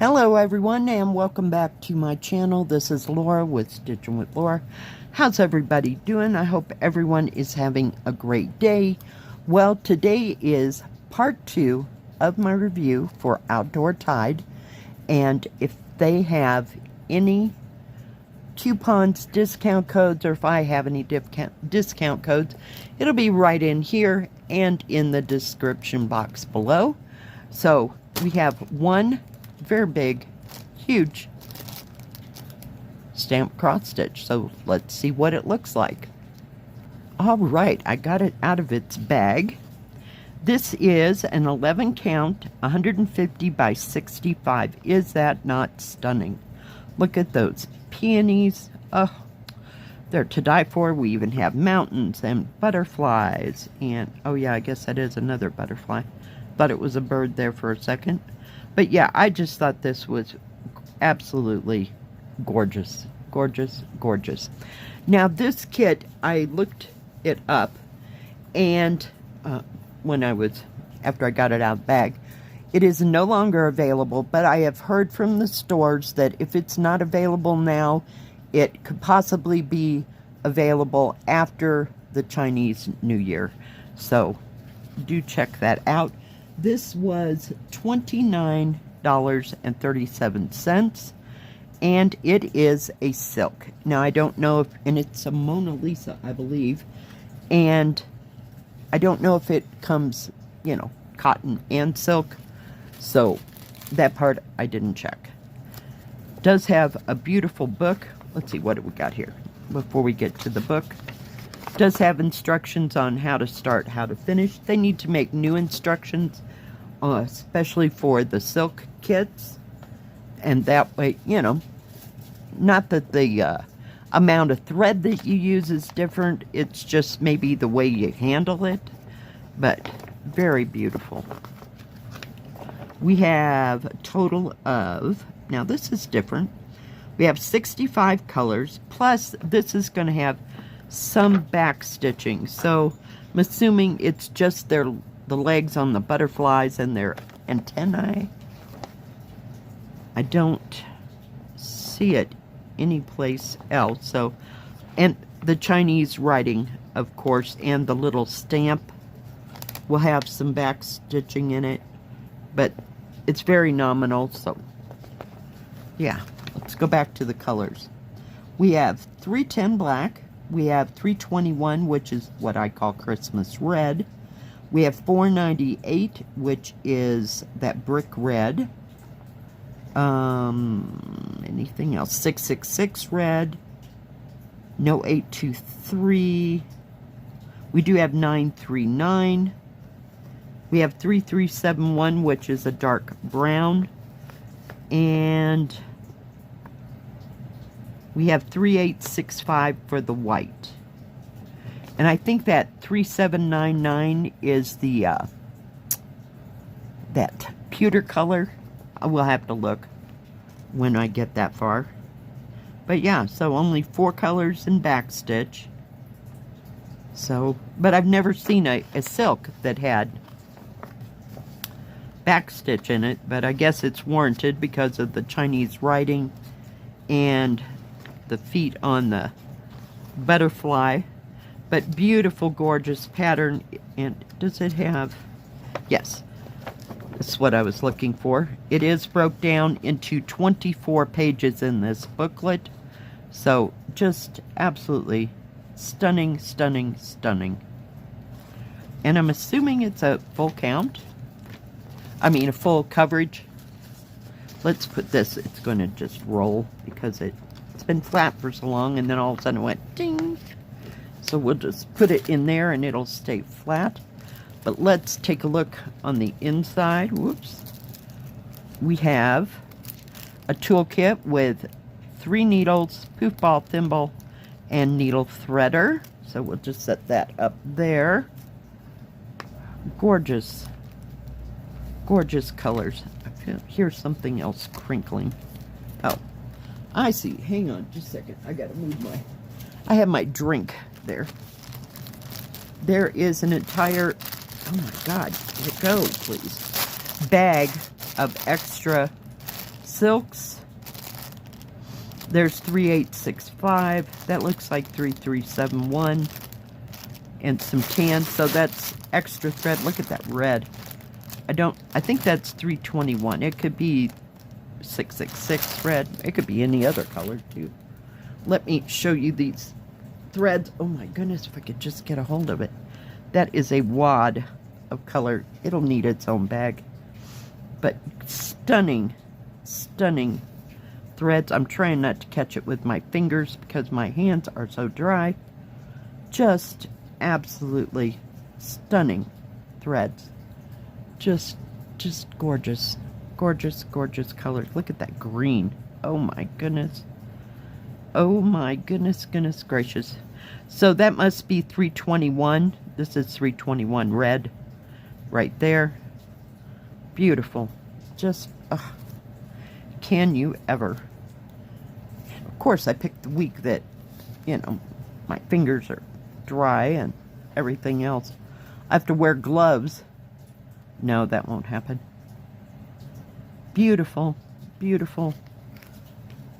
Hello everyone and welcome back to my channel. This is Laura with Stitching with Laura. How's everybody doing? I hope everyone is having a great day. Well, today is part 2 of my review for Outdoor Tide, and if they have any coupons, discount codes, or if I have any discount codes, it'll be right in here and in the description box below. So we have one very big, huge stamp cross stitch. So let's see what it looks like. All right, I got it out of its bag. This is an 11 count, 150 by 65. Is that not stunning? Look at those peonies. Oh, they're to die for. We even have mountains and butterflies. And, oh yeah, I guess that is another butterfly. Thought it was a bird there for a second. But yeah, I just thought this was absolutely gorgeous. Gorgeous, gorgeous. Now this kit, I looked it up, and after I got it out of the bag, it is no longer available, but I have heard from the stores that if it's not available now, it could possibly be available after the Chinese New Year. So do check that out. This was $29.37, and it is a silk. Now, I don't know if, and it's a Mona Lisa, I believe, and I don't know if it comes, you know, cotton and silk, so that part I didn't check. It does have a beautiful book. Let's see, what do we got here before we get to the book? Does have instructions on how to start, how to finish. They need to make new instructions, especially for the silk kits, and that way, you know, not that the amount of thread that you use is different, it's just maybe the way you handle it, but very beautiful. We have a total of, now this is different, we have 65 colors, plus this is going to have some back stitching, so I'm assuming it's just the legs on the butterflies and their antennae. I don't see it anyplace else. So, and the Chinese writing, of course, and the little stamp will have some back stitching in it, but it's very nominal. So yeah, let's go back to the colors. We have 310 black. We have 321, which is what I call Christmas red. We have 498, which is that brick red. Anything else? 666 red. No 823. We do have 939. We have 3371, which is a dark brown. And we have 3865 for the white. And I think that 3799 is the that pewter color. I will have to look when I get that far. But yeah, so only 4 colors in back stitch. So, but I've never seen a silk that had back stitch in it, but I guess it's warranted because of the Chinese writing and the feet on the butterfly. But beautiful, gorgeous pattern. And does it have, yes, that's what I was looking for. It is broke down into 24 pages in this booklet, so just absolutely stunning, stunning, stunning. And I'm assuming it's a full count, I mean a full coverage. Let's put this, it's going to just roll because it's been flat for so long, and then all of a sudden it went ding. So we'll just put it in there and it'll stay flat. But let's take a look on the inside. Whoops. We have a toolkit with 3 needles, poof ball, thimble, and needle threader. So we'll just set that up there. Gorgeous, gorgeous colors. I hear something else crinkling. Oh, I see. Hang on just a second. I gotta move I have my drink there. There is an entire, oh my God, let it go, please, bag of extra silks. There's 3865. That looks like 3371. And some tan. So that's extra thread. Look at that red. I think that's 321. It could be 666 thread. It could be any other color too. Let me show you these threads. Oh my goodness, if I could just get a hold of it. That is a wad of color. It'll need its own bag. But stunning, stunning threads. I'm trying not to catch it with my fingers because my hands are so dry. Just absolutely stunning threads. Just gorgeous. Gorgeous, gorgeous colors. Look at that green. Oh my goodness. Oh my goodness, goodness gracious. So that must be 321. This is 321 red right there. Beautiful. Just, can you ever? Of course, I picked the week that, you know, my fingers are dry and everything else. I have to wear gloves. No, that won't happen. Beautiful, beautiful.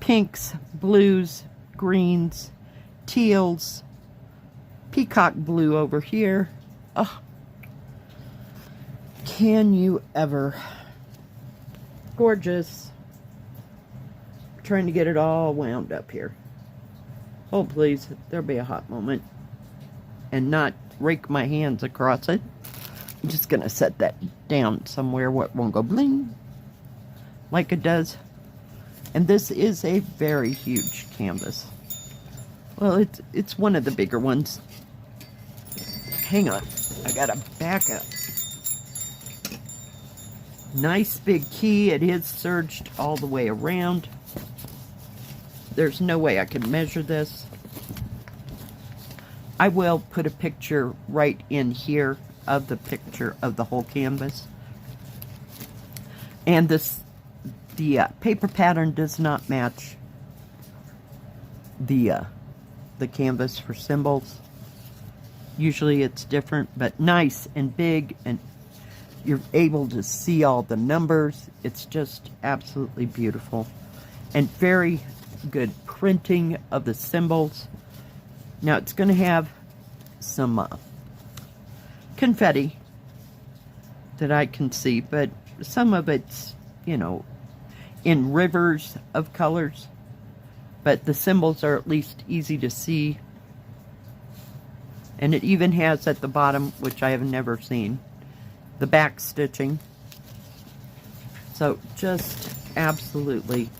Pinks, blues, greens, teals, peacock blue over here. Oh, can you ever? Gorgeous. I'm trying to get it all wound up here. Oh, please, there'll be a hot moment. And not rake my hands across it. I'm just going to set that down somewhere where it won't go bling like it does. And this is a very huge canvas. Well, it's one of the bigger ones. Hang on, I gotta back up. Nice big key. It is serged all the way around. There's no way I can measure this. I will put a picture right in here of the picture of the whole canvas. And the paper pattern does not match the canvas for symbols. Usually it's different, but nice and big, and you're able to see all the numbers. It's just absolutely beautiful. And very good printing of the symbols. Now it's going to have some confetti that I can see, but some of it's, you know, in rivers of colors, but the symbols are at least easy to see. And it even has at the bottom, which I have never seen, the back stitching. So just absolutely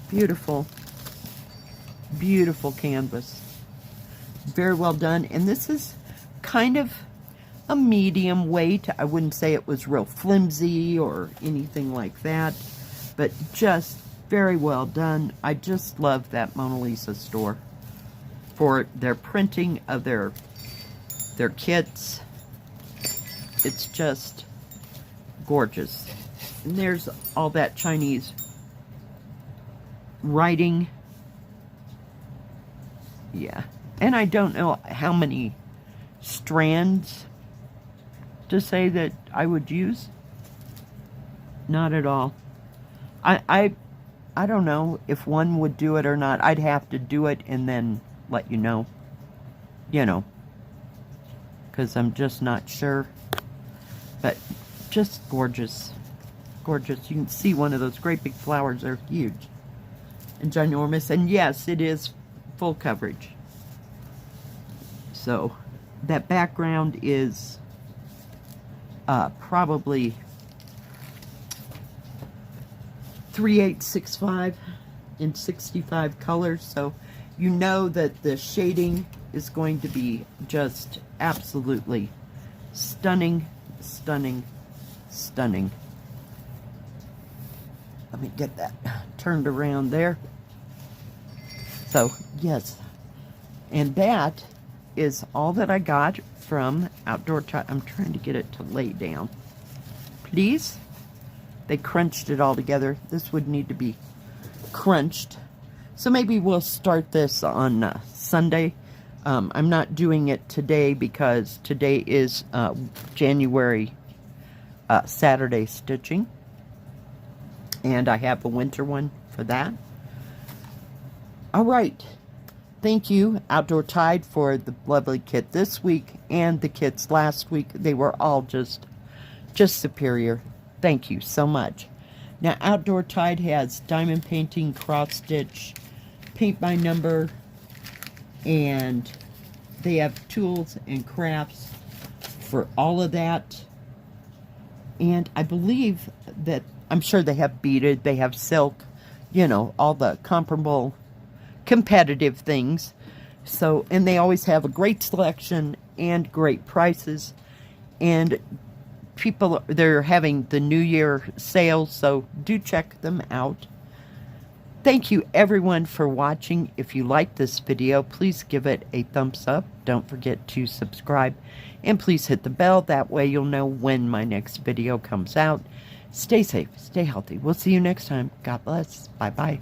beautiful, beautiful canvas. Very well done. And this is kind of a medium weight. I wouldn't say it was real flimsy or anything like that, but just very well done. I just love that Mona Lisa store for their printing of their kits. It's just gorgeous. And there's all that Chinese writing. Yeah. And I don't know how many strands to say that I would use. Not at all. I don't know if one would do it or not. I'd have to do it and then let you know. You know. Because I'm just not sure. But just gorgeous. Gorgeous. You can see one of those great big flowers. They're huge and ginormous. And yes, it is full coverage. So that background is probably 3865 in 65 colors. So you know that the shading is going to be just absolutely stunning, stunning, stunning. Let me get that turned around there. So, yes. And that is all that I got from Outdoor Tot. I'm trying to get it to lay down. Please. They crunched it all together. This would need to be crunched. So maybe we'll start this on Sunday. I'm not doing it today because today is January Saturday stitching. And I have a winter one for that. All right. Thank you, Outdoor Tide, for the lovely kit this week and the kits last week. They were all just superior. Thank you so much. Now, Outdoor Tide has diamond painting, cross stitch, paint by number, and they have tools and crafts for all of that. And I believe that, I'm sure they have beaded, they have silk, you know, all the comparable competitive things. So, and they always have a great selection and great prices. And people, they're having the New Year sales, so do check them out. Thank you everyone for watching. If you like this video, please give it a thumbs up. Don't forget to subscribe, and please hit the bell. That way you'll know when my next video comes out. Stay safe, stay healthy. We'll see you next time. God bless. Bye-bye.